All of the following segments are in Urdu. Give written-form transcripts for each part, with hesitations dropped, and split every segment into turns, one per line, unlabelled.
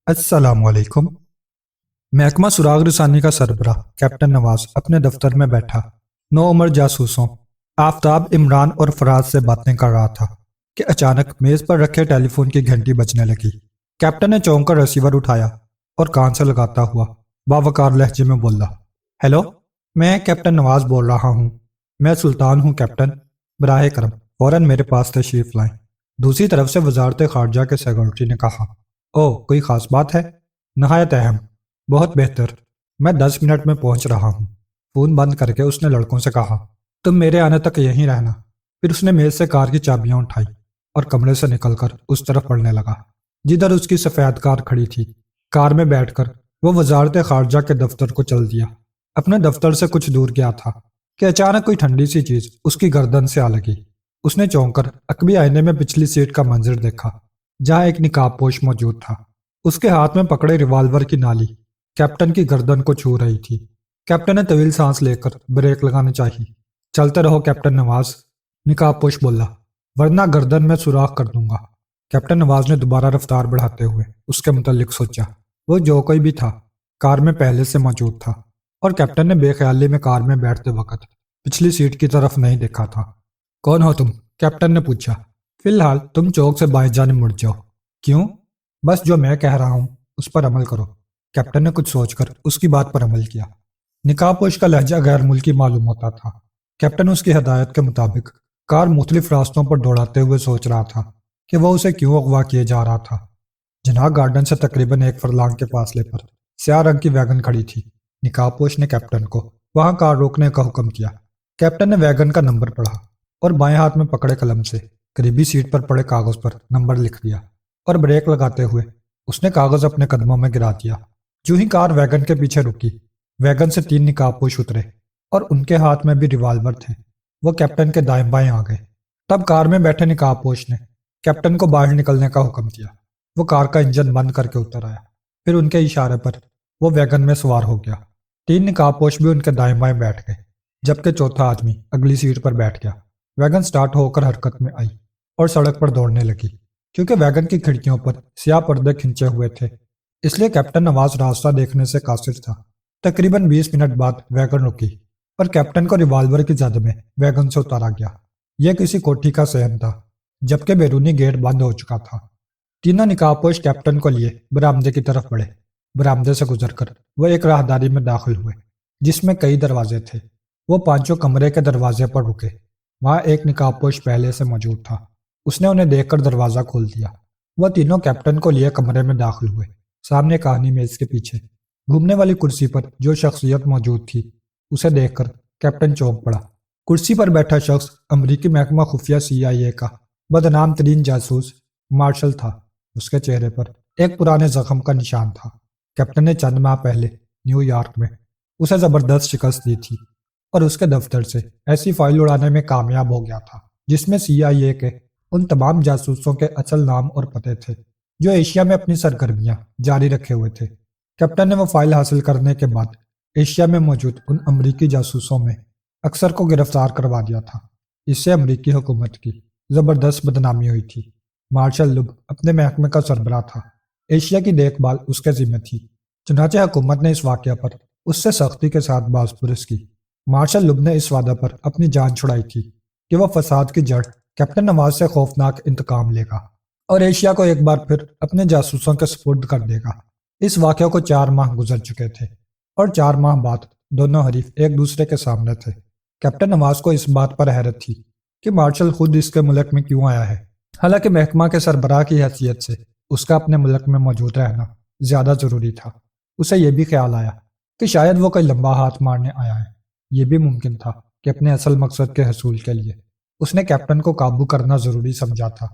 السلام علیکم۔ محکمہ سراغ رسانی کا سربراہ کیپٹن نواز اپنے دفتر میں بیٹھا نو عمر جاسوسوں آفتاب، عمران اور فراز سے باتیں کر رہا تھا کہ اچانک میز پر رکھے ٹیلی فون کی گھنٹی بجنے لگی۔ کیپٹن نے چونک کر ریسیور اٹھایا اور کان سے لگاتا ہوا باوقار لہجے میں بولا، ہیلو، میں کیپٹن نواز بول رہا ہوں۔ میں سلطان ہوں کیپٹن، براہ کرم فوراً میرے پاس تشریف لائیں۔ دوسری طرف سے وزارت خارجہ کے سیکرٹری نے کہا، کوئی خاص بات ہے؟ نہایت اہم۔ بہت بہتر، میں 10 منٹ میں پہنچ رہا ہوں۔ فون بند کر کے اس نے لڑکوں سے کہا، تم میرے آنے تک یہیں رہنا۔ پھر اس نے میز سے کار کی چابیاں اٹھائی اور کمرے سے نکل کر اس طرف بڑھنے لگا جدھر اس کی سفید کار کھڑی تھی۔ کار میں بیٹھ کر وہ وزارت خارجہ کے دفتر کو چل دیا۔ اپنے دفتر سے کچھ دور گیا تھا کہ اچانک کوئی ٹھنڈی سی چیز اس کی گردن سے آ لگی۔ اس نے چونک کر عقبی آئینے میں پچھلی سیٹ کا منظر دیکھا جہاں ایک نقاب پوش موجود تھا۔ اس کے ہاتھ میں پکڑے ریوالور کی نالی کیپٹن کی گردن کو چھو رہی تھی۔ کیپٹن نے طویل سانس لے کر بریک لگانا چاہی۔ چلتے رہو کیپٹن نواز، نقاب پوش بولا، ورنہ گردن میں سوراخ کر دوں گا۔ کیپٹن نواز نے دوبارہ رفتار بڑھاتے ہوئے اس کے متعلق سوچا۔ وہ جو کوئی بھی تھا کار میں پہلے سے موجود تھا اور کیپٹن نے بے خیالی میں کار میں بیٹھتے وقت پچھلی سیٹ کی طرف نہیں دیکھا تھا۔ کون ہو تم؟ کیپٹن نے پوچھا۔ فی الحال تم چوک سے بائیں جانب مڑ جاؤ۔ کیوں؟ بس جو میں کہہ رہا ہوں اس پر عمل کرو۔ کیپٹن نے کچھ سوچ کر اس کی بات پر عمل کیا۔ نقاب پوش کا لہجہ غیر ملکی معلوم ہوتا تھا۔ کیپٹن اس کی ہدایت کے مطابق کار مختلف راستوں پر دوڑاتے ہوئے سوچ رہا تھا کہ وہ اسے کیوں اغوا کیے جا رہا تھا۔ جناح گارڈن سے تقریباً 1 فرلانگ کے فاصلے پر سیاہ رنگ کی ویگن کھڑی تھی۔ نقاب پوش نے کیپٹن کو وہاں کار روکنے کا حکم کیا۔ کیپٹن نے ویگن کا نمبر پڑھا اور بائیں ہاتھ میں پکڑے قلم سے قریبی سیٹ پر پڑے کاغذ پر نمبر لکھ دیا اور بریک لگاتے ہوئے اس نے کاغذ اپنے قدموں میں گرا دیا۔ جو ہی کار ویگن کے پیچھے رکی، ویگن سے 3 نقاب پوش اترے اور ان کے ہاتھ میں بھی ریوالور تھے۔ وہ کیپٹن کے دائیں بائیں آ گئے۔ تب کار میں بیٹھے نقاب پوش نے کیپٹن کو باہر نکلنے کا حکم دیا۔ وہ کار کا انجن بند کر کے اتر آیا۔ پھر ان کے اشارے پر وہ ویگن میں سوار ہو گیا۔ 3 نقاب پوش بھی ان کے دائیں بائیں بیٹھ گئے جبکہ چوتھا آدمی اگلی سیٹ پر بیٹھ گیا۔ ویگن سٹارٹ ہو کر حرکت میں آئی اور سڑک پر دوڑنے لگی۔ کیونکہ ویگن کی کھڑکیوں پر سیاہ پردے کھنچے ہوئے تھے اس لیے کیپٹن نواز راستہ دیکھنے سے قاصر تھا۔ تقریباً 20 منٹ بعد ویگن رکی اور کیپٹن کو ریوالور کی زد میں ویگن سے اتارا گیا۔ یہ کسی کوٹھی کا صحن تھا جبکہ بیرونی گیٹ بند ہو چکا تھا۔ تینوں نقاب پوش کیپٹن کو لیے برآمدے کی طرف بڑھے۔ برآمدے سے گزر کر وہ ایک راہداری میں داخل ہوئے جس میں کئی دروازے تھے۔ وہ 5 کمرے کے دروازے پر رکے۔ وہاں ایک نقاب پوش پہلے سے موجود تھا۔ اس نے انہیں دیکھ کر دروازہ کھول دیا۔ وہ تینوں کیپٹن کو لیے کمرے میں داخل ہوئے۔ سامنے کہانی میز کے پیچھے گھومنے والی کرسی پر جو شخصیت موجود تھی اسے دیکھ کر کیپٹن چونک پڑا۔ کرسی پر بیٹھا شخص امریکی محکمہ خفیہ CIA کا بدنام ترین جاسوس مارشل تھا۔ اس کے چہرے پر ایک پرانے زخم کا نشان تھا۔ کیپٹن نے چند ماہ پہلے نیو یارک میں اسے زبردست شکست دی تھی اور اس کے دفتر سے ایسی فائل اڑانے میں کامیاب ہو گیا تھا جس میں CIA کے ان تمام جاسوسوں کے اصل نام اور پتے تھے جو ایشیا میں اپنی سرگرمیاں جاری رکھے ہوئے تھے۔ کیپٹن نے وہ فائل حاصل کرنے کے بعد ایشیا میں موجود ان امریکی جاسوسوں میں اکثر کو گرفتار کروا دیا تھا۔ اس سے امریکی حکومت کی زبردست بدنامی ہوئی تھی۔ مارشل لب اپنے محکمے کا سربراہ تھا۔ ایشیا کی دیکھ بھال اس کے ذمہ تھی۔ چنانچہ حکومت نے اس واقعہ پر اس سے سختی کے ساتھ باز پرس کی۔ مارشل لب نے اس وعدہ پر اپنی جان چھڑائی تھی کہ وہ فساد کی جڑ کیپٹن نواز سے خوفناک انتقام لے گا اور ایشیا کو ایک بار پھر اپنے جاسوسوں کے سپرد کر دے گا۔ اس واقعے کو 4 ماہ گزر چکے تھے اور 4 ماہ بعد دونوں حریف ایک دوسرے کے سامنے تھے۔ کیپٹن نواز کو اس بات پر حیرت تھی کہ مارشل خود اس کے ملک میں کیوں آیا ہے، حالانکہ محکمہ کے سربراہ کی حیثیت سے اس کا اپنے ملک میں موجود رہنا زیادہ ضروری تھا۔ اسے یہ بھی خیال آیا کہ شاید وہ کوئی لمبا ہاتھ مارنے آیا ہے۔ یہ بھی ممکن تھا کہ اپنے اصل مقصد کے حصول کے لیے اس نے کیپٹن کو قابو کرنا ضروری سمجھا تھا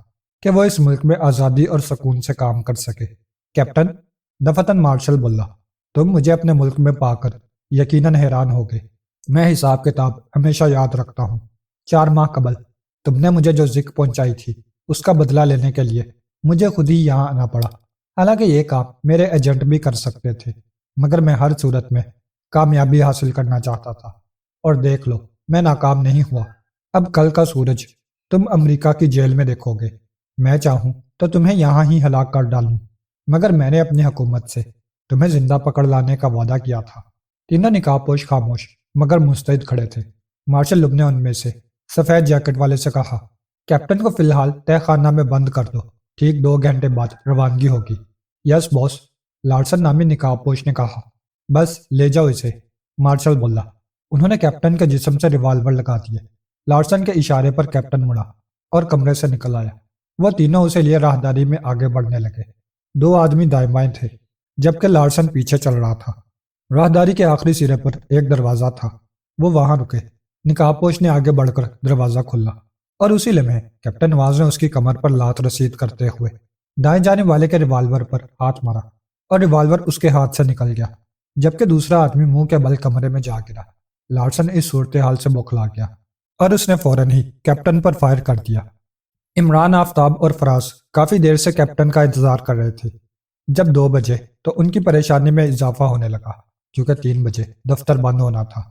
کہ وہ اس ملک میں آزادی اور سکون سے کام کر سکے۔ کیپٹن، دفتن مارشل بولا، تم مجھے اپنے ملک میں پا کر یقیناً حیران ہوگے۔ میں حساب کتاب ہمیشہ یاد رکھتا ہوں۔ 4 ماہ قبل تم نے مجھے جو ذک پہنچائی تھی اس کا بدلہ لینے کے لیے مجھے خود ہی یہاں آنا پڑا۔ حالانکہ یہ کام میرے ایجنٹ بھی کر سکتے تھے مگر میں ہر صورت میں کامیابی حاصل کرنا چاہتا تھا اور دیکھ لو میں ناکام نہیں ہوا۔ اب کل کا سورج تم امریکہ کی جیل میں دیکھو گے۔ میں چاہوں تو تمہیں یہاں ہی ہلاک کر ڈالوں مگر میں نے اپنی حکومت سے تمہیں زندہ پکڑ لانے کا وعدہ کیا تھا۔ تینوں نقاب پوش خاموش مگر مستعد کھڑے تھے۔ مارشل لوب نے ان میں سے سفید جیکٹ والے سے کہا، کیپٹن کو فی الحال تہ خانہ میں بند کر دو، ٹھیک 2 گھنٹے بعد روانگی ہوگی۔ یس باس، لارسن نامی نقاب پوش نے کہا۔ بس لے جاؤ اسے، مارشل بولا۔ انہوں نے کیپٹن کے جسم سے ریوالور لگا دیے۔ لارسن کے اشارے پر کیپٹن مڑا اور کمرے سے نکل آیا۔ وہ تینوں اسے لیے راہداری میں آگے بڑھنے لگے۔ 2 آدمی دائیں بائیں تھے جبکہ لارسن پیچھے چل رہا تھا۔ راہداری کے آخری سرے پر ایک دروازہ تھا، وہ وہاں رکے۔ نقاب پوش نے آگے بڑھ کر دروازہ کھولا اور اسی لمحے کیپٹن نواز نے اس کی کمر پر لات رسید کرتے ہوئے دائیں جانب والے کے ریوالور پر ہاتھ مارا اور ریوالور اس کے ہاتھ سے نکل گیا، جبکہ دوسرا آدمی منہ کے بل کمرے میں جا گرا۔ لارسن اس صورتحال سے بوکھلا گیا اور اس نے فوراً ہی کیپٹن پر فائر کر دیا۔ عمران، آفتاب اور فراز کافی دیر سے کیپٹن کا انتظار کر رہے تھے۔ جب 2 بجے تو ان کی پریشانی میں اضافہ ہونے لگا کیونکہ 3 بجے دفتر بند ہونا تھا۔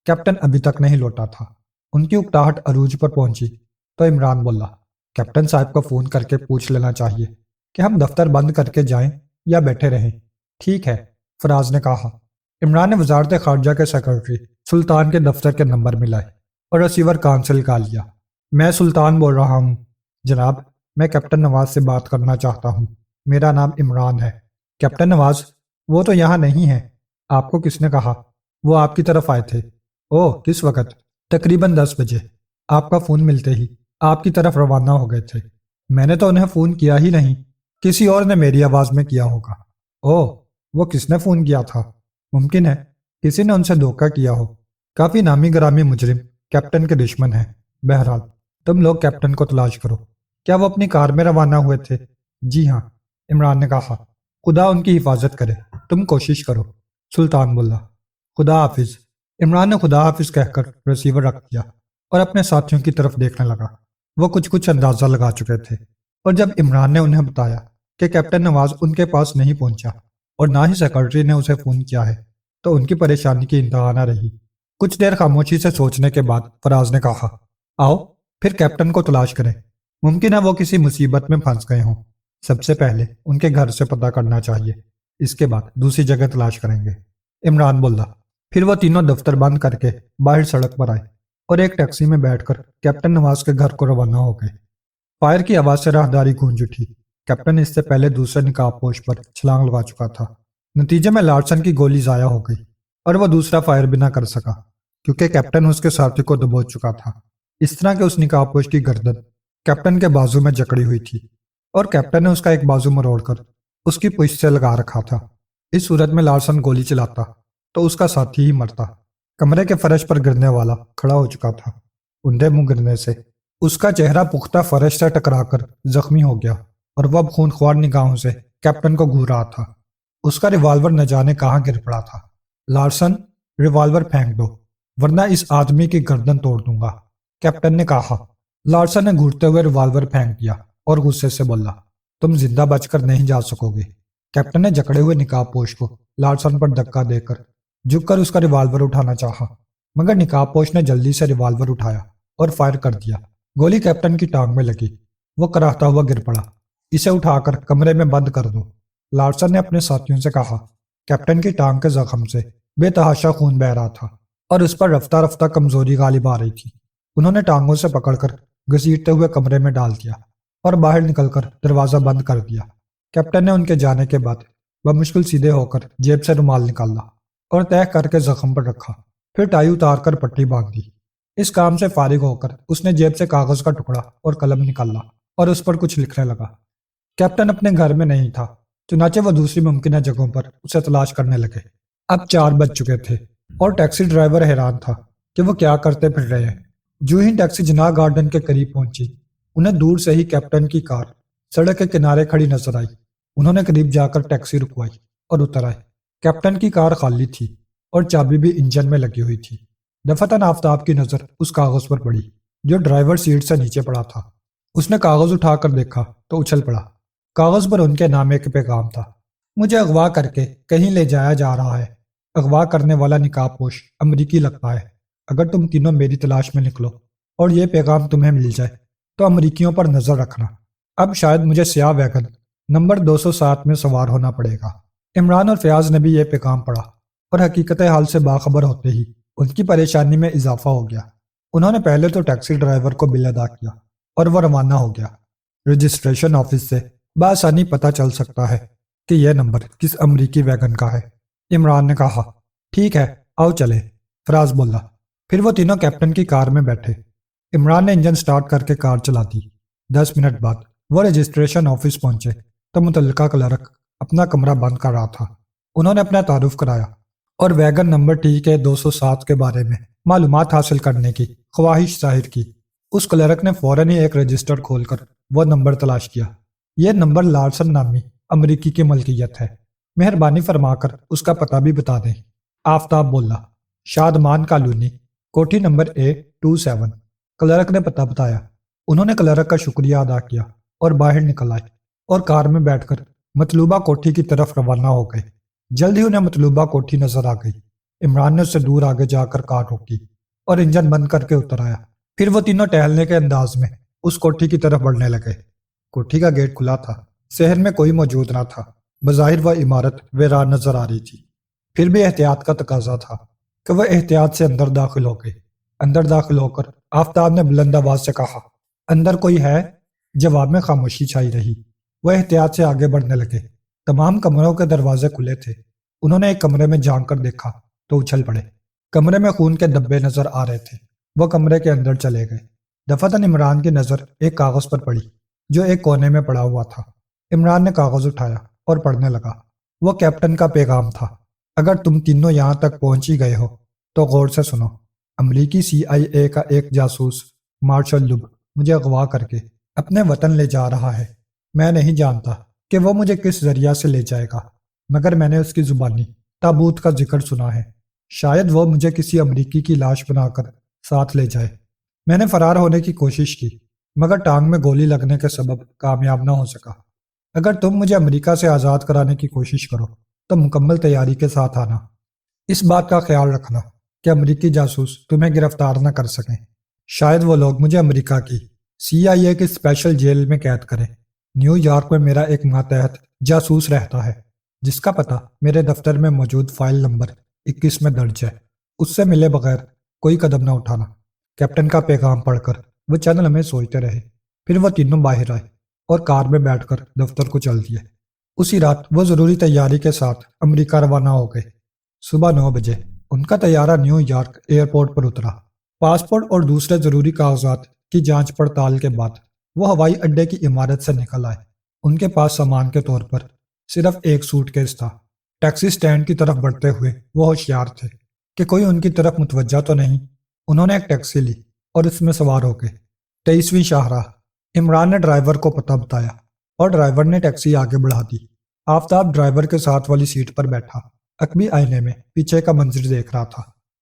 کیپٹن ابھی تک نہیں لوٹا تھا۔ ان کی اکتاہٹ عروج پر پہنچی تو عمران بولا، کیپٹن صاحب کو فون کر کے پوچھ لینا چاہیے کہ ہم دفتر بند کر کے جائیں یا بیٹھے رہیں۔ ٹھیک ہے، فراز نے کہا۔ عمران نے وزارت خارجہ کے سیکرٹری سلطان کے دفتر کے نمبر ملائے اور ریسیور کان سے نکال لیا۔ میں سلطان بول رہا ہوں۔ جناب، میں کیپٹن نواز سے بات کرنا چاہتا ہوں۔ میرا نام عمران ہے۔ کیپٹن نواز؟ وہ تو یہاں نہیں ہے۔ آپ کو کس نے کہا؟ وہ آپ کی طرف آئے تھے۔ اوہ، کس وقت؟ تقریباً 10 بجے۔ آپ کا فون ملتے ہی آپ کی طرف روانہ ہو گئے تھے۔ میں نے تو انہیں فون کیا ہی نہیں، کسی اور نے میری آواز میں کیا ہوگا۔ اوہ، وہ کس نے فون کیا تھا؟ ممکن ہے کسی نے ان سے دھوکہ کیا ہو۔ کافی نامی گرامی مجرم کیپٹن کے دشمن ہیں۔ بہرحال تم لوگ کیپٹن کو تلاش کرو۔ کیا وہ اپنی کار میں روانہ ہوئے تھے؟ جی ہاں، عمران نے کہا۔ خدا ان کی حفاظت کرے، تم کوشش کرو، سلطان بولا۔ خدا حافظ۔ عمران نے خدا حافظ کہہ کر ریسیور رکھ دیا اور اپنے ساتھیوں کی طرف دیکھنے لگا۔ وہ کچھ اندازہ لگا چکے تھے، اور جب عمران نے انہیں بتایا کہ کیپٹن نواز ان کے پاس نہیں پہنچا اور نہ ہی سیکرٹری نے اسے فون کیا ہے تو ان کی پریشانی کی انتہا نہ رہی۔ کچھ دیر خاموشی سے سوچنے کے بعد فراز نے کہا، آؤ پھر کیپٹن کو تلاش کریں۔ ممکن ہے وہ کسی مصیبت میں پھنس گئے ہوں۔ سب سے پہلے ان کے گھر سے پتہ کرنا چاہیے، اس کے بعد دوسری جگہ تلاش کریں گے، عمران بولا۔ پھر وہ تینوں دفتر بند کر کے باہر سڑک پر آئے اور ایک ٹیکسی میں بیٹھ کر کیپٹن نواز کے گھر کو روانہ ہو گئے۔ فائر کی آواز سے راہداری گونج اٹھی۔ کیپٹن اس سے پہلے دوسرے نقاب پوش پر چھلانگ لگا چکا تھا۔ نتیجے میں لارسن کی گولی ضائع ہو گئی اور وہ دوسرا فائر بھی نہ کر سکا کیونکہ کیپٹن اس کے ساتھی کو دبوچ چکا تھا، اس طرح کہ اس نقاب پوش کی گردن کیپٹن کے بازو میں جکڑی ہوئی تھی اور کیپٹن نے اس کا ایک بازو مروڑ کر اس کی پشت سے لگا رکھا تھا۔ اس صورت میں لارسن گولی چلاتا تو اس کا ساتھی ہی مرتا۔ کمرے کے فرش پر گرنے والا کھڑا ہو چکا تھا۔ اندھے منہ گرنے سے اس کا چہرہ پختہ فرش سے ٹکرا کر زخمی ہو گیا اور وہ اب خونخوار نگاہوں سے کیپٹن کو گھور رہا تھا۔ اس کا ریوالور نہ جانے کہاں گر پڑا تھا۔ لارسن، ریوالور پھینک دو ورنہ اس آدمی کی گردن توڑ دوں گا، کیپٹن نے کہا۔ لارسن نے گھورتے ہوئے ریوالور پھینک دیا اور غصے سے بولا، تم زندہ بچ کر نہیں جا سکو گے۔ کیپٹن نے جکڑے ہوئے نقاب پوش کو لارسن پر دھکا دے کر جھک کر اس کا ریوالور اٹھانا چاہا، مگر نقاب پوش نے جلدی سے ریوالور اٹھایا اور فائر کر دیا۔ گولی کیپٹن کی ٹانگ میں لگی، وہ کراہتا ہوا گر پڑا۔ اسے اٹھا کر کمرے میں بند کر دو، لارسن نے اپنے ساتھیوں سے کہا۔ کیپٹن کی ٹانگ کے زخم سے بے تحاشا خون بہ رہا تھا اور اس پر رفتہ رفتہ کمزوری غالب آ رہی تھی۔ انہوں نے ٹانگوں سے پکڑ کر گھسیٹتے ہوئے کمرے میں ڈال دیا اور باہر نکل کر دروازہ بند کر دیا۔ کیپٹن نے ان کے جانے کے بعد بمشکل سیدھے ہو کر جیب سے رومال نکالا اور تہہ کر کے زخم پر رکھا، پھر ٹائی اتار کر پٹی باندھ دی۔ اس کام سے فارغ ہو کر اس نے جیب سے کاغذ کا ٹکڑا اور قلم نکالا اور اس پر کچھ لکھنے لگا۔ کیپٹن اپنے گھر میں نہیں تھا، چنانچہ وہ دوسری ممکنہ جگہوں پر اسے تلاش کرنے لگے۔ اب 4 بج چکے تھے اور ٹیکسی ڈرائیور حیران تھا کہ وہ کیا کرتے پھر رہے ہیں۔ جو ہی ٹیکسی جناح گارڈن کے قریب پہنچی، انہیں دور سے ہی کیپٹن کی کار سڑک کے کنارے کھڑی نظر آئی۔ انہوں نے قریب جا کر ٹیکسی رکوائی اور اتر آئے۔ کیپٹن کی کار خالی تھی اور چابی بھی انجن میں لگی ہوئی تھی۔ دفتن آفتاب کی نظر اس کاغذ پر پڑی جو ڈرائیور سیٹ سے نیچے پڑا تھا۔ اس نے کاغذ اٹھا کر دیکھا تو اچھل پڑا۔ کاغذ پر ان کے نام ایک پیغام تھا، مجھے اغوا کر کے کہیں لے جایا جا رہا ہے۔ اغوا کرنے والا نقاب پوش امریکی لگتا ہے۔ اگر تم تینوں میری تلاش میں نکلو اور یہ پیغام تمہیں مل جائے تو امریکیوں پر نظر رکھنا۔ اب شاید مجھے سیاہ ویگن نمبر 207 میں سوار ہونا پڑے گا۔ عمران اور فیاض نے بھی یہ پیغام پڑھا اور حقیقت حال سے باخبر ہوتے ہی ان کی پریشانی میں اضافہ ہو گیا۔ انہوں نے پہلے تو ٹیکسی ڈرائیور کو بل ادا کیا اور وہ روانہ ہو گیا۔ رجسٹریشن آفس سے بآسانی پتہ چل سکتا ہے کہ یہ نمبر کس امریکی ویگن کا ہے۔ عمران نے کہا، ٹھیک ہے آؤ چلے۔ فراز بولا۔ پھر وہ تینوں کیپٹن کی کار میں بیٹھے۔ عمران نے انجن سٹارٹ کر کے کار چلا دی۔ 10 منٹ بعد وہ رجسٹریشن آفس پہنچے تو متعلقہ کلرک اپنا کمرہ بند کر رہا تھا۔ انہوں نے اپنا تعارف کرایا اور ویگن نمبر ٹی کے 207 کے بارے میں معلومات حاصل کرنے کی خواہش ظاہر کی۔ اس کلرک نے فوراً ہی ایک رجسٹر کھول کر وہ نمبر تلاش کیا۔ یہ نمبر لارسن نامی امریکی کی ملکیت ہے، مہربانی فرما کر اس کا پتہ بھی بتا دیں۔ آفتاب بولا۔ شادمان کالونی، کوٹھی نمبر A27۔ کلرک نے پتہ بتایا۔ انہوں نے کلرک کا شکریہ ادا کیا اور باہر نکل آئے اور کار میں بیٹھ کر مطلوبہ کوٹھی کی طرف روانہ ہو گئے۔ جلد ہی انہیں مطلوبہ کوٹھی نظر آ گئی۔ عمران نے اس سے دور آگے جا کر کار روکی اور انجن بند کر کے اتر آیا۔ پھر وہ تینوں ٹہلنے کے انداز میں اس کوٹھی کی طرف بڑھنے لگے۔ کوٹھی کا گیٹ کھلا تھا۔ صحن میں کوئی موجود نہ تھا۔ بظاہر وہ عمارت ویران نظر آ رہی تھی، پھر بھی احتیاط کا تقاضا تھا کہ وہ احتیاط سے اندر داخل ہو گئے۔ اندر داخل ہو کر آفتاب نے بلند آواز سے کہا، اندر کوئی ہے؟ جواب میں خاموشی چھائی رہی۔ وہ احتیاط سے آگے بڑھنے لگے۔ تمام کمروں کے دروازے کھلے تھے۔ انہوں نے ایک کمرے میں جھانک کر دیکھا تو اچھل پڑے۔ کمرے میں خون کے دبے نظر آ رہے تھے۔ وہ کمرے کے اندر چلے گئے۔ دفعتاً عمران کی نظر ایک کاغذ پر پڑی جو ایک کونے میں پڑا ہوا تھا۔ عمران نے کاغذ اٹھایا اور پڑھنے لگا۔ وہ کیپٹن کا پیغام تھا۔ اگر تم تینوں یہاں تک پہنچ ہی گئے ہو تو غور سے سنو۔ امریکی CIA کا ایک جاسوس مارشل لب مجھے اغوا کر کے اپنے وطن لے جا رہا ہے۔ میں نہیں جانتا کہ وہ مجھے کس ذریعہ سے لے جائے گا، مگر میں نے اس کی زبانی تابوت کا ذکر سنا ہے۔ شاید وہ مجھے کسی امریکی کی لاش بنا کر ساتھ لے جائے۔ میں نے فرار ہونے کی کوشش کی مگر ٹانگ میں گولی لگنے کے سبب کامیاب نہ ہو سکا۔ اگر تم مجھے امریکہ سے آزاد کرانے کی کوشش کرو تو مکمل تیاری کے ساتھ آنا۔ اس بات کا خیال رکھنا کہ امریکی جاسوس تمہیں گرفتار نہ کر سکیں۔ شاید وہ لوگ مجھے امریکہ کی CIA کی اسپیشل جیل میں قید کریں۔ نیو یارک میں میرا ایک ماتحت جاسوس رہتا ہے جس کا پتہ میرے دفتر میں موجود فائل نمبر 21 میں درج ہے۔ اس سے ملے بغیر کوئی قدم نہ اٹھانا۔ کیپٹن کا پیغام پڑھ کر وہ چند لمحے سوچتے رہے، پھر وہ تینوں باہر آئے اور کار میں بیٹھ کر دفتر کو چل دیے۔ اسی رات وہ ضروری تیاری کے ساتھ امریکہ روانہ ہو گئے۔ صبح 9 بجے ان کا طیارہ نیو یارک ایئرپورٹ پر اترا۔ پاسپورٹ اور دوسرے ضروری کاغذات کی جانچ پڑتال کے بعد وہ ہوائی اڈے کی عمارت سے نکل آئے۔ ان کے پاس سامان کے طور پر صرف ایک سوٹ کیس تھا۔ ٹیکسی سٹینڈ کی طرف بڑھتے ہوئے وہ ہوشیار تھے کہ کوئی ان کی طرف متوجہ تو نہیں۔ انہوں نے ایک ٹیکسی لی اور اس میں سوار ہو گئے۔ 23ویں شاہراہ۔ عمران نے ڈرائیور کو پتہ بتایا اور ڈرائیور نے ٹیکسی آگے بڑھا دی۔ آفتاب ڈرائیور کے ساتھ والی سیٹ پر بیٹھا عقبی آئینے میں پیچھے کا منظر دیکھ رہا تھا۔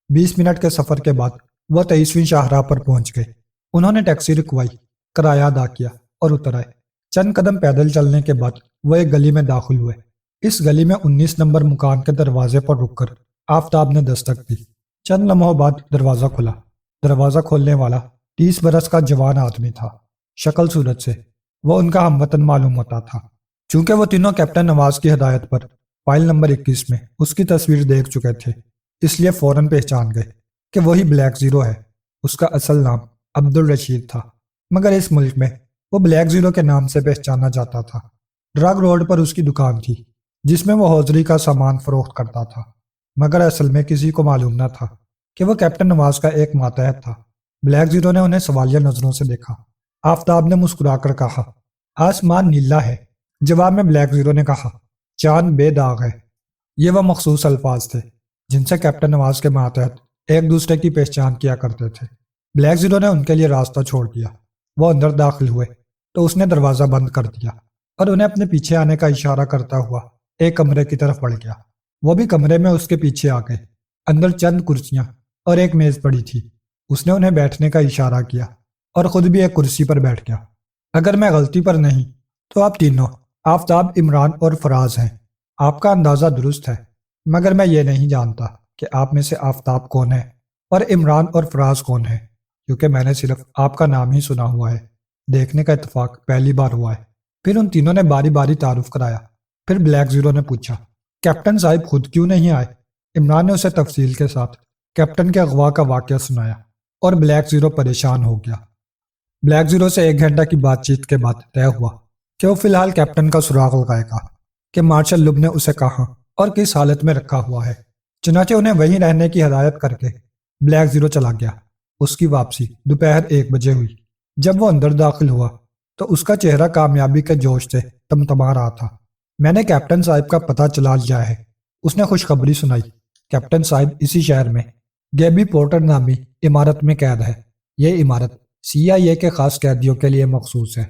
20 منٹ کے سفر کے بعد وہ 23ویں شاہراہ پر پہنچ گئے۔ انہوں نے ٹیکسی رکوائی، کرایہ ادا کیا اور اتر آئے۔ چند قدم پیدل چلنے کے بعد وہ ایک گلی میں داخل ہوئے۔ اس گلی میں 19 نمبر مکان کے دروازے پر رک کر آفتاب نے دستک دی۔ چند لمحوں بعد دروازہ کھلا۔ دروازہ کھولنے والا 30 برس کا جوان آدمی تھا۔ شکل صورت سے وہ ان کا ہم وطن معلوم ہوتا تھا۔ چونکہ وہ تینوں کیپٹن نواز کی ہدایت پر فائل نمبر 21 میں اس کی تصویر دیکھ چکے تھے، اس لیے فوراً پہچان گئے کہ وہی بلیک زیرو ہے۔ اس کا اصل نام عبد الرشید تھا، مگر اس ملک میں وہ بلیک زیرو کے نام سے پہچانا جاتا تھا۔ ڈرگ روڈ پر اس کی دکان تھی جس میں وہ ہوزری کا سامان فروخت کرتا تھا، مگر اصل میں کسی کو معلوم نہ تھا کہ وہ کیپٹن نواز کا ایک ماتحت تھا۔ بلیک زیرو نے انہیں سوالیہ نظروں سے دیکھا۔ آفتاب نے مسکرا کر کہا، آسمان نیلا ہے۔ جواب میں بلیک زیرو نے کہا، چاند بے داغ ہے۔ یہ وہ مخصوص الفاظ تھے جن سے کیپٹن نواز کے ماتحت ایک دوسرے کی پہچان کیا کرتے تھے۔ بلیک زیرو نے ان کے لیے راستہ چھوڑ دیا۔ وہ اندر داخل ہوئے تو اس نے دروازہ بند کر دیا اور انہیں اپنے پیچھے آنے کا اشارہ کرتا ہوا ایک کمرے کی طرف بڑھ گیا۔ وہ بھی کمرے میں اس کے پیچھے آ گئے۔ اندر چند کرسیاں اور ایک میز پڑی تھی۔ اس نے انہیں بیٹھنے کا اشارہ کیا اور خود بھی ایک کرسی پر بیٹھ گیا۔ اگر میں غلطی پر نہیں تو آپ تینوں آفتاب، عمران اور فراز ہیں۔ آپ کا اندازہ درست ہے، مگر میں یہ نہیں جانتا کہ آپ میں سے آفتاب کون ہے اور عمران اور فراز کون ہے، کیونکہ میں نے صرف آپ کا نام ہی سنا ہوا ہے۔ دیکھنے کا اتفاق پہلی بار ہوا ہے۔ پھر ان تینوں نے باری باری تعارف کرایا۔ پھر بلیک زیرو نے پوچھا، کیپٹن صاحب خود کیوں نہیں آئے؟ عمران نے اسے تفصیل کے ساتھ کیپٹن کے اغوا کا واقعہ سنایا اور بلیک زیرو پریشان ہو گیا۔ بلیک زیرو سے 1 گھنٹہ کی بات چیت کے بعد طے ہوا کہ وہ فی الحال کیپٹن کا سراغ لگائے گا کہ مارشل لب نے اسے کہاں اور کس حالت میں رکھا ہوا ہے۔ چنانچہ انہیں وہیں رہنے کی ہدایت کر کے بلیک زیرو چلا گیا۔ اس کی واپسی دوپہر 1 بجے ہوئی۔ جب وہ اندر داخل ہوا تو اس کا چہرہ کامیابی کے جوش سے تمتما رہا تھا۔ میں نے کیپٹن صاحب کا پتہ چلا لیا ہے، اس نے خوشخبری سنائی۔ کیپٹن صاحب اسی شہر میں گیبی پورٹر نامی عمارت میں قید ہے۔ یہ عمارت CIA کے خاص قیدیوں کے لیے مخصوص ہے۔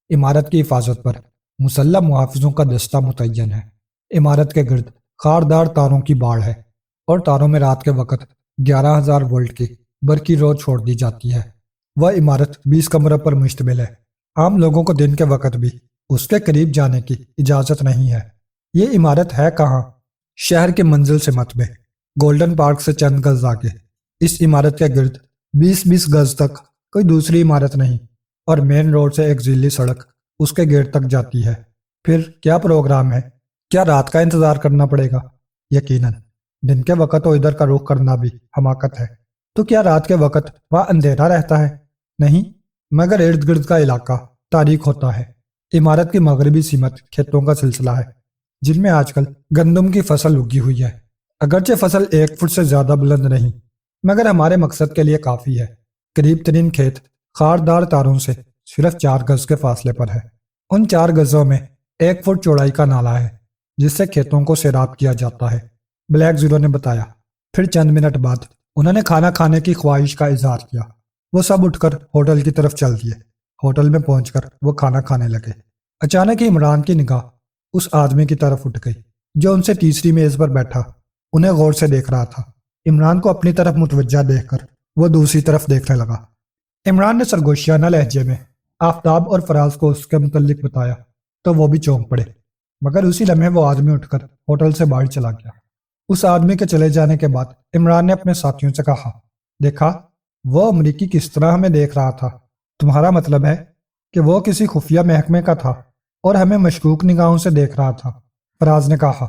عمارت کی حفاظت پر مسلح محافظوں کا دستہ متعین ہے۔ عمارت کے گرد خاردار تاروں کی باڑ ہے اور تاروں میں رات کے وقت 11,000 وولٹ کی برقی رو چھوڑ دی جاتی ہے۔ وہ عمارت 20 کمروں پر مشتمل ہے۔ عام لوگوں کو دن کے وقت بھی اس کے قریب جانے کی اجازت نہیں ہے۔ یہ عمارت ہے کہاں؟ شہر کے منزل سمت میں، گولڈن پارک سے چند گز آگے۔ اس عمارت کے گرد 20 گز تک کوئی دوسری عمارت نہیں اور مین روڈ سے ایک ذیلی سڑک اس کے گیٹ تک جاتی ہے۔ پھر کیا پروگرام ہے؟ کیا رات کا انتظار کرنا پڑے گا؟ یقیناً، دن کے وقت تو ادھر کا رخ کرنا بھی حماقت ہے۔ تو کیا رات کے وقت وہاں اندھیرا رہتا ہے؟ نہیں، مگر ارد گرد کا علاقہ تاریک ہوتا ہے۔ عمارت کی مغربی سمت کھیتوں کا سلسلہ ہے جن میں آج کل گندم کی فصل اگی ہوئی ہے۔ اگرچہ فصل 1 فٹ سے زیادہ بلند نہیں، مگر ہمارے مقصد کے لیے کافی ہے۔ قریب ترین کھیت خاردار تاروں سے صرف 4 گز کے فاصلے پر ہے۔ ان 4 گزوں میں 1 فٹ چوڑائی کا نالا ہے جس سے کھیتوں کو سیراب کیا جاتا ہے، بلیک زیرو نے بتایا۔ پھر چند منٹ بعد انہوں نے کھانا کھانے کی خواہش کا اظہار کیا۔ وہ سب اٹھ کر ہوٹل کی طرف چل دیے۔ ہوٹل میں پہنچ کر وہ کھانا کھانے لگے۔ اچانک ہی عمران کی نگاہ اس آدمی کی طرف اٹھ گئی جو ان سے تیسری میز پر بیٹھا انہیں غور سے دیکھ رہا تھا۔ عمران کو اپنی طرف متوجہ دیکھ کر وہ دوسری طرف دیکھنے لگا۔ عمران نے سرگوشیانہ لہجے میں آفتاب اور فراز کو اس کے متعلق بتایا تو وہ بھی چونک پڑے، مگر اسی لمحے وہ آدمی اٹھ کر ہوٹل سے باہر چلا گیا۔ اس آدمی کے چلے جانے کے بعد عمران نے اپنے ساتھیوں سے کہا، دیکھا وہ امریکی کس طرح ہمیں دیکھ رہا تھا؟ تمہارا مطلب ہے کہ وہ کسی خفیہ محکمے کا تھا اور ہمیں مشکوک نگاہوں سے دیکھ رہا تھا؟ فراز نے کہا،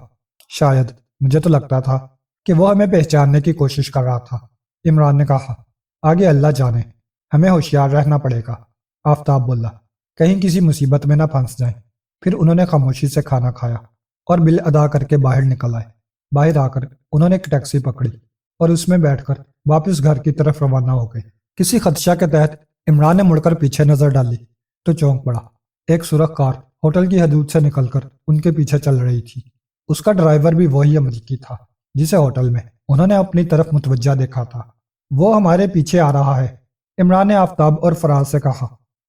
شاید، مجھے تو لگتا تھا کہ وہ ہمیں پہچاننے کی کوشش کر رہا تھا۔ عمران نے کہا، آگے اللہ جانے، ہمیں ہوشیار رہنا پڑے گا۔ آفتاب بولا، کہیں کسی مصیبت میں نہ پھنس جائیں۔ پھر انہوں نے خاموشی سے کھانا کھایا اور بل ادا کر کے باہر نکل آئے۔ باہر آ کر انہوں نے ایک ٹیکسی پکڑی اور اس میں بیٹھ کر واپس گھر کی طرف روانہ ہو گئے۔ کسی خدشہ کے تحت عمران نے مڑ کر پیچھے نظر ڈالی تو چونک پڑا۔ ایک سرخ کار ہوٹل کی حدود سے نکل کر ان کے پیچھے چل رہی تھی۔ اس کا ڈرائیور بھی وہی امریکی تھا جسے ہوٹل میں انہوں نے اپنی طرف متوجہ دیکھا تھا۔ وہ ہمارے پیچھے آ رہا ہے، عمران نے آفتاب اور فراز سے کہا۔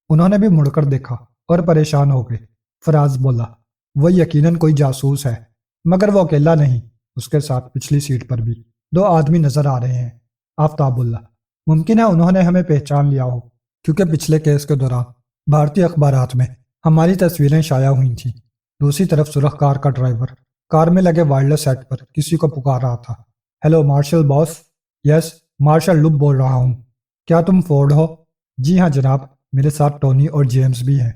انہوں نے بھی مڑ کر دیکھا اور پریشان ہو گئے۔ فراز بولا، وہ یقیناً کوئی جاسوس ہے، مگر وہ اکیلا نہیں، اس کے ساتھ پچھلی سیٹ پر بھی 2 آدمی نظر آ رہے ہیں۔ آفتاب بولا، ممکن ہے انہوں نے ہمیں پہچان لیا ہو، کیونکہ پچھلے کیس کے دوران بھارتی اخبارات میں ہماری تصویریں شائع ہوئی تھیں۔ دوسری طرف سرخ کار کا ڈرائیور کار میں لگے وائرلیس سیٹ پر کسی کو پکار رہا تھا۔ ہیلو مارشل باس۔ یس، مارشل لب بول رہا ہوں۔ کیا تم فورڈ ہو؟ جی ہاں جناب، میرے ساتھ ٹونی اور جیمز بھی ہیں۔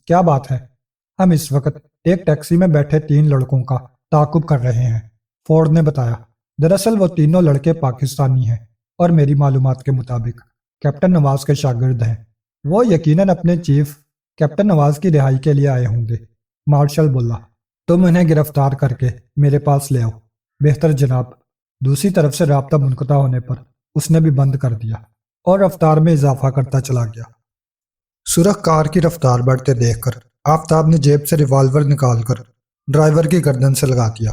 کیا بات ہے؟ ہم اس وقت ایک ٹیکسی میں بیٹھے 3 لڑکوں کا تعاقب کر رہے ہیں، فورڈ نے بتایا۔ دراصل وہ تینوں لڑکے پاکستانی ہیں اور میری معلومات کے مطابق کیپٹن نواز کے شاگرد ہیں۔ وہ یقیناً اپنے چیف کیپٹن نواز کی رہائی کے لیے آئے ہوں گے۔ مارشل بولا، تم انہیں گرفتار کر کے میرے پاس لے آؤ۔ بہتر جناب۔ دوسری طرف سے رابطہ منقطع ہونے پر اس نے بھی بند کر دیا اور رفتار میں اضافہ کرتا چلا گیا۔ سرخ کار کی رفتار بڑھتے دیکھ کر آفتاب نے جیب سے ریوالور نکال کر ڈرائیور کی گردن سے لگا دیا۔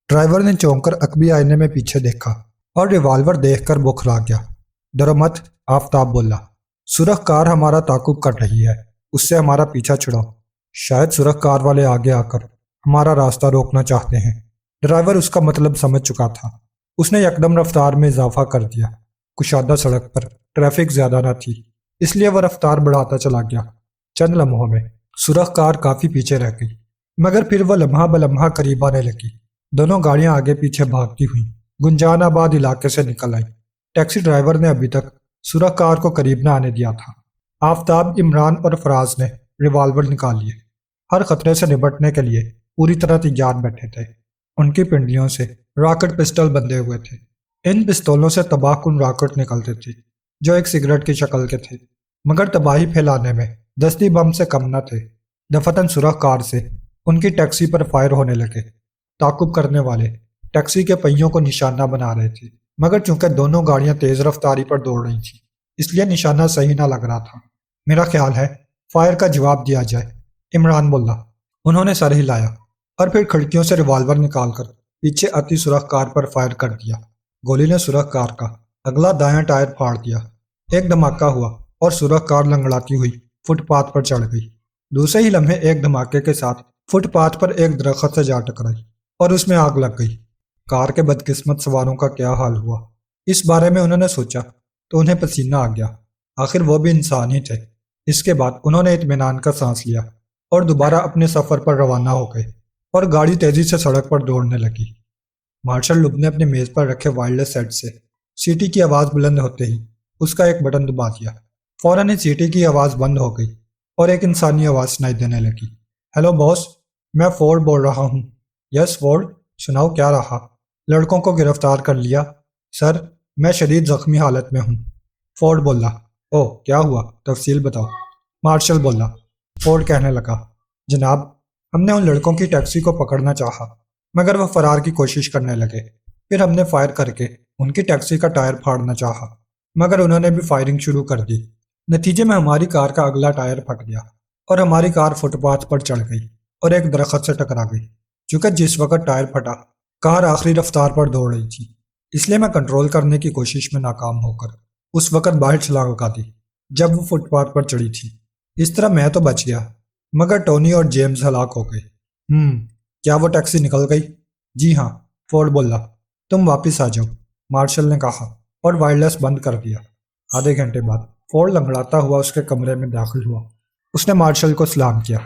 ڈرائیور نے چونک کر عقبی آئینے میں پیچھے دیکھا اور ریوالور دیکھ کر بوکھلا گیا۔ ڈرو مت، آفتاب بولا، سرخ کار ہمارا تعاقب کر رہی ہے، اس سے ہمارا پیچھا چھڑاؤ۔ شاید سرخ کار والے آگے آ کر ہمارا راستہ روکنا چاہتے ہیں۔ ڈرائیور اس کا مطلب سمجھ چکا تھا۔ اس نے یکدم رفتار میں اضافہ کر دیا۔ کشادہ سڑک پر ٹریفک زیادہ نہ تھی، اس لیے وہ رفتار بڑھاتا چلا گیا۔ چند لمحوں میں سرخ کار کافی پیچھے رہ گئی، مگر پھر وہ لمحہ بلمحہ قریب آنے لگی۔ دونوں گاڑیاں آگے پیچھے بھاگتی ہوئیں گنجان آباد علاقے سے نکل آئیں۔ ٹیکسی ڈرائیور نے ابھی تک سرخ کار کو قریب نہ آنے دیا تھا۔ آفتاب، عمران اور فراز نے ریوالور نکال لیے۔ ہر خطرے سے نپٹنے کے لیے پوری طرح تیار بیٹھے تھے۔ ان کی پنڈلیوں سے راکٹ پسٹل بندھے ہوئے تھے۔ ان پستولوں سے تباہ کن راکٹ نکلتے تھے جو ایک سگریٹ کی شکل کے تھے، مگر تباہی پھیلانے میں دستی بم سے کم نہ تھے۔ دفتن سرخ کار سے ان کی ٹیکسی پر فائر ہونے لگے۔ تعاقب کرنے والے ٹیکسی کے پہیوں کو نشانہ بنا رہے تھے، مگر چونکہ دونوں گاڑیاں تیز رفتاری پر دوڑ رہی تھیں اس لیے نشانہ صحیح نہ لگ رہا تھا۔ میرا خیال ہے فائر کا جواب دیا جائے، عمران بولا۔ انہوں نے سر ہلایا اور پھر کھڑکیوں سے ریوالور نکال کر پیچھے آتی سرخ کار پر فائر کر دیا۔ گولی نے سرخ کار کا اگلا دایاں ٹائر پھاڑ دیا۔ ایک دھماکہ ہوا اور سرخ کار لنگڑاتی ہوئی فٹ پاتھ پر چڑھ گئی۔ دوسرے ہی لمحے ایک دھماکے کے ساتھ فٹ پاتھ پر ایک درخت سے جا ٹکرائی اور اس میں آگ لگ گئی۔ کار کے بدقسمت سواروں کا کیا حال ہوا، اس بارے میں انہوں نے سوچا تو انہیں پسینہ آ گیا۔ آخر وہ بھی انسان ہی تھے۔ اس کے بعد انہوں نے اطمینان کا سانس لیا اور دوبارہ اپنے سفر پر روانہ ہو گئے اور گاڑی تیزی سے سڑک پر دوڑنے لگی۔ مارشل لب نے اپنے میز پر رکھے وائرلیس سیٹ سے سیٹی کی آواز بلند ہوتے ہی اس کا ایک بٹن دبا دیا۔ فوراً ہی سیٹی کی آواز بند ہو گئی اور ایک انسانی آواز سنائی دینے لگی۔ ہیلو باس، میں فورڈ بول رہا ہوں۔ یس فورڈ، سناؤ کیا رہا؟ لڑکوں کو گرفتار کر لیا سر، میں شدید زخمی حالت میں ہوں۔ فورڈ بولا۔ او کیا ہوا، تفصیل بتاؤ۔ مارشل بولا۔ فورڈ کہنے لگا، جناب ہم نے ان لڑکوں کی ٹیکسی کو پکڑنا چاہا مگر وہ فرار کی کوشش کرنے لگے۔ پھر ہم نے فائر کر کے ان کی ٹیکسی کا ٹائر پھاڑنا چاہا مگر انہوں نے بھی فائرنگ شروع کر دی۔ نتیجے میں ہماری کار کا اگلا ٹائر پھٹ گیا اور ہماری کار فٹ پاتھ پر چڑھ گئی اور ایک درخت سے ٹکرا گئی۔ چونکہ جس وقت ٹائر پھٹا کار آخری رفتار پر دوڑ رہی تھی، اس لیے میں کنٹرول کرنے کی کوشش میں ناکام ہو کر اس وقت باہر چھلانگ لگا دی جب وہ فٹ پاتھ پر چڑھی تھی۔ اس طرح میں تو بچ گیا مگر ٹونی اور جیمز ہلاک ہو گئے۔ کیا وہ ٹیکسی نکل گئی؟ جی ہاں، فورڈ بولا۔ تم واپس آ جاؤ، مارشل نے کہا اور وائرلیس بند کر دیا۔ آدھے گھنٹے بعد فورڈ لنگڑاتا ہوا اس کے کمرے میں داخل ہوا۔ اس نے مارشل کو سلام کیا۔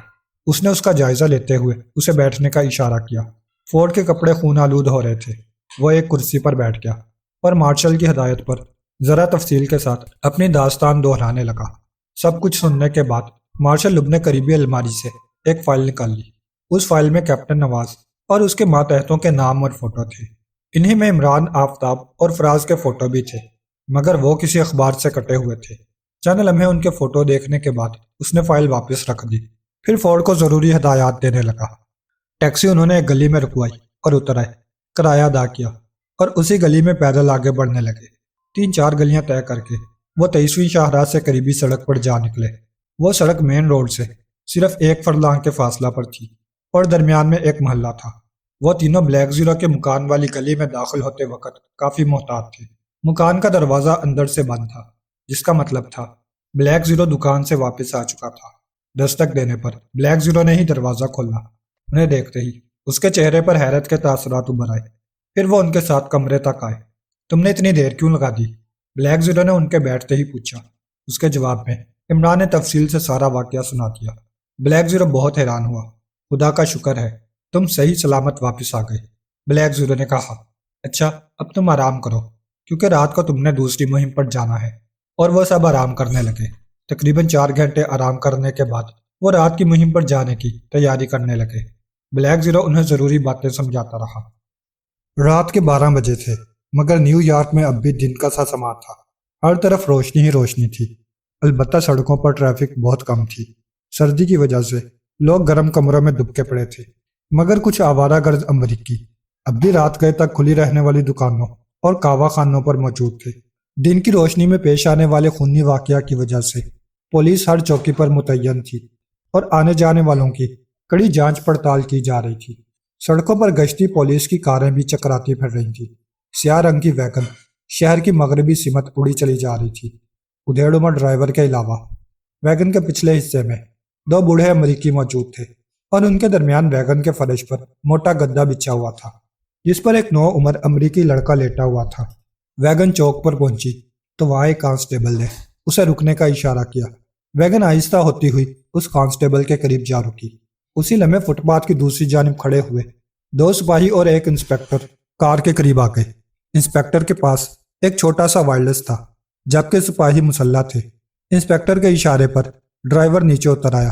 اس نے اس کا جائزہ لیتے ہوئے اسے بیٹھنے کا اشارہ کیا۔ فورڈ کے کپڑے خون آلود ہو رہے تھے۔ وہ ایک کرسی پر بیٹھ گیا اور مارشل کی ہدایت پر ذرا تفصیل کے ساتھ اپنی داستان دہرانے لگا۔ سب کچھ سننے کے بعد مارشل لب نے قریبی الماری سے ایک فائل نکال لی۔ اس فائل میں کیپٹن نواز اور اس کے ماتحتوں کے نام اور فوٹو تھے۔ انہی میں عمران، آفتاب اور فراز کے فوٹو بھی تھے مگر وہ کسی اخبار سے کٹے ہوئے تھے۔ چند لمحے ان کے فوٹو دیکھنے کے بعد اس نے فائل واپس رکھ دی۔ پھر فورڈ کو ضروری ہدایات دینے لگا۔ ٹیکسی انہوں نے ایک گلی میں رکوائی اور اتر آئے، کرایہ ادا کیا اور اسی گلی میں پیدل آگے بڑھنے لگے۔ 3-4 گلیاں طے کر کے وہ 23ویں شاہراہ سے قریبی سڑک پر جا نکلے۔ وہ سڑک مین روڈ سے صرف 1 فرلانگ کے فاصلہ پر تھی اور درمیان میں ایک محلہ تھا۔ وہ تینوں بلیک زیرو کے مکان والی گلی میں داخل ہوتے وقت کافی محتاط تھے۔ مکان کا دروازہ اندر سے بند تھا، جس کا مطلب تھا بلیک زیرو دکان سے واپس آ چکا تھا۔ دستک دینے پر بلیک زیرو نے ہی دروازہ کھولا۔ انہیں دیکھتے ہی اس کے چہرے پر حیرت کے تاثرات ابھر آئے۔ پھر وہ ان کے ساتھ کمرے تک آئے۔ تم نے اتنی دیر کیوں لگا دی؟ بلیک زیرو نے ان کے بیٹھتے ہی پوچھا۔ اس کے جواب میں عمران نے تفصیل سے سارا واقعہ سنا دیا۔ بلیک زیرو بہت حیران ہوا۔ خدا کا شکر ہے تم صحیح سلامت واپس آ گئے، بلیک زیرو نے کہا۔ اچھا اب تم آرام کرو کیونکہ رات کو تم نے دوسری مہم پر جانا ہے۔ اور وہ سب آرام کرنے لگے۔ تقریباً 4 گھنٹے آرام کرنے کے بعد وہ رات کی مہم پر جانے کی تیاری کرنے لگے۔ بلیک زیرو انہیں ضروری باتیں سمجھاتا رہا۔ رات کے 12 بجے تھے مگر نیو یارک میں اب بھی دن کا سا سما تھا۔ ہر طرف روشنی ہی روشنی تھی، البتہ سڑکوں پر ٹریفک بہت کم تھی۔ سردی کی وجہ سے لوگ گرم کمروں میں دبکے پڑے تھے مگر کچھ آوارہ گرد امریکی اب بھی رات گئے تک کھلی رہنے والی دکانوں اور کعوہ خانوں پر موجود تھے۔ دن کی روشنی میں پیش آنے والے خونی واقعہ کی وجہ سے پولیس ہر چوکی پر متعین تھی اور آنے جانے والوں کی کڑی جانچ پڑتال کی جا رہی تھی۔ سڑکوں پر گشتی پولیس کی کاریں بھی چکراتی پھر رہی تھیں۔ سیاہ رنگ کی ویگن شہر کی مغربی سمت اڑی چلی جا رہی تھی۔ ادھیڑ عمر ڈرائیور کے علاوہ ویگن کے پچھلے حصے میں 2 بوڑھے امریکی موجود تھے اور ان کے درمیان ویگن کے فرش پر موٹا گدا بچھا ہوا تھا جس پر ایک 9 عمر امریکی لڑکا لیٹا ہوا تھا۔ ویگن چوک پر پہنچی تو وہاں ایک کانسٹیبل نے اسے رکنے کا اشارہ کیا۔ ویگن آہستہ ہوتی ہوئی اس کانسٹیبل کے قریب جا رکی۔ اسی لمحے فٹ پاتھ کی دوسری جانب کھڑے ہوئے 2 سپاہی اور ایک انسپکٹر کار کے قریب آ گئے۔ انسپکٹر کے پاس ایک چھوٹا سا وائرلیس تھا جبکہ سپاہی مسلح تھے۔ انسپکٹر کے اشارے پر ڈرائیور نیچے اتر آیا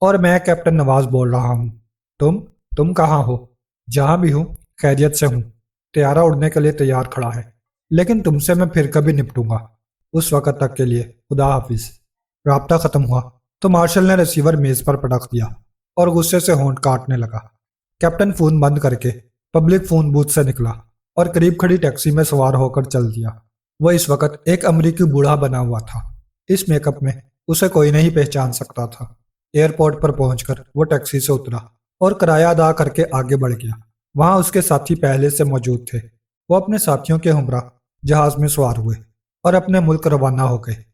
اور میں کیپٹن نواز بول رہا ہوں۔ تم کہاں ہو؟ جہاں بھی ہوں خیریت سے ہوں۔ طیارہ اڑنے کے لیے تیار کھڑا ہے، لیکن تم سے میں پھر کبھی نپٹوں گا۔ اس وقت تک کے لیے خدا حافظ۔ رابطہ ختم ہوا تو مارشل نے ریسیور میز پر پٹک دیا اور غصے سے ہونٹ کاٹنے لگا۔ کیپٹن فون بند کر کے پبلک فون بوتھ سے نکلا اور قریب کھڑی ٹیکسی میں سوار ہو کر چل دیا۔ وہ اس وقت ایک امریکی بوڑھا بنا ہوا تھا۔ اس میک اپ میں اسے کوئی نہیں پہچان سکتا تھا۔ ایئرپورٹ پر پہنچ کر وہ ٹیکسی سے اترا اور کرایہ ادا کر کے آگے بڑھ گیا۔ وہاں اس کے ساتھی پہلے سے موجود تھے۔ وہ اپنے ساتھیوں کے ہمراہ جہاز میں سوار ہوئے اور اپنے ملک روانہ ہو گئے۔